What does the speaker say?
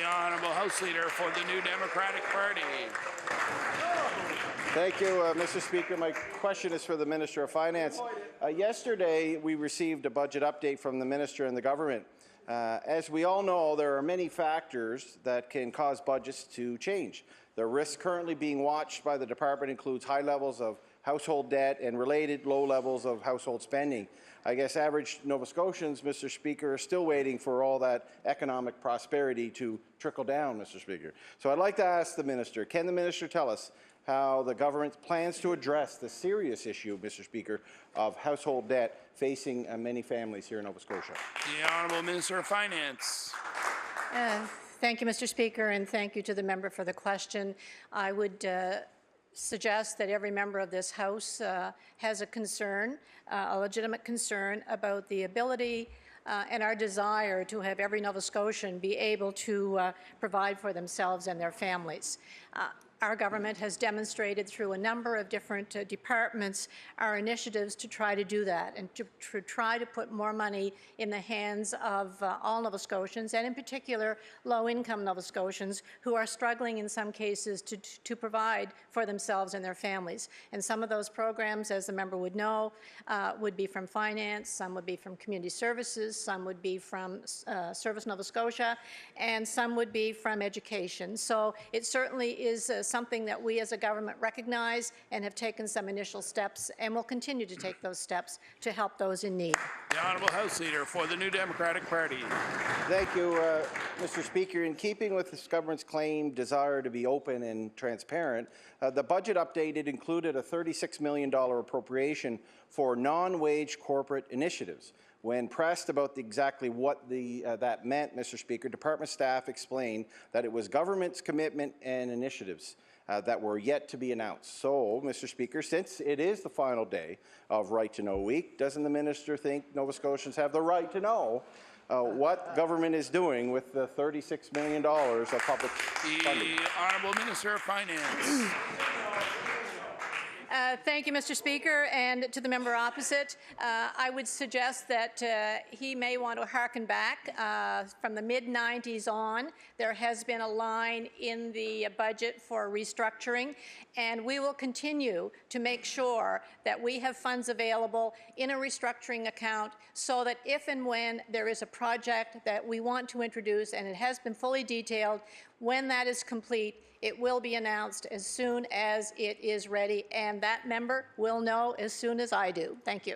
Honourable House Leader for the New Democratic Party. Thank you, Mr. Speaker. My question is for the Minister of Finance. Yesterday, we received a budget update from the Minister and the Government. As we all know, there are many factors that can cause budgets to change. The risk currently being watched by the Department includes high levels of household debt and related low levels of household spending. I guess average Nova Scotians, Mr. Speaker, are still waiting for all that economic prosperity to trickle down, Mr. Speaker. So I'd like to ask the Minister, can the Minister tell us how the government plans to address the serious issue, Mr. Speaker, of household debt facing many families here in Nova Scotia? The Honourable Minister of Finance. Thank you, Mr. Speaker, and thank you to the member for the question. I would suggest that every member of this House has a concern, a legitimate concern about the ability and our desire to have every Nova Scotian be able to provide for themselves and their families. Our government has demonstrated through a number of different departments our initiatives to try to do that and to try to put more money in the hands of all Nova Scotians, and in particular low-income Nova Scotians who are struggling in some cases to provide for themselves and their families. And some of those programs, as the member would know, would be from finance, some would be from community services, some would be from Service Nova Scotia, and some would be from education. So it certainly is something that we as a government recognize and have taken some initial steps and will continue to take those steps to help those in need. The Honourable House Leader for the New Democratic Party. Thank you, Mr. Speaker. In keeping with this government's claimed desire to be open and transparent, the budget updated included a $36 million appropriation for non-wage corporate initiatives. When pressed about exactly what that meant, Mr. Speaker, department staff explained that it was government's commitment and initiatives that were yet to be announced. So, Mr. Speaker, since it is the final day of Right to Know Week, doesn't the minister think Nova Scotians have the right to know what government is doing with the $36 million of public funding? The Honourable Minister of Finance. Thank you, Mr. Speaker, and to the member opposite, I would suggest that he may want to hearken back. From the mid-90s on, there has been a line in the budget for restructuring, and we will continue to make sure that we have funds available in a restructuring account so that if and when there is a project that we want to introduce and it has been fully detailed, when that is complete, it will be announced as soon as it is ready, and that member will know as soon as I do. Thank you.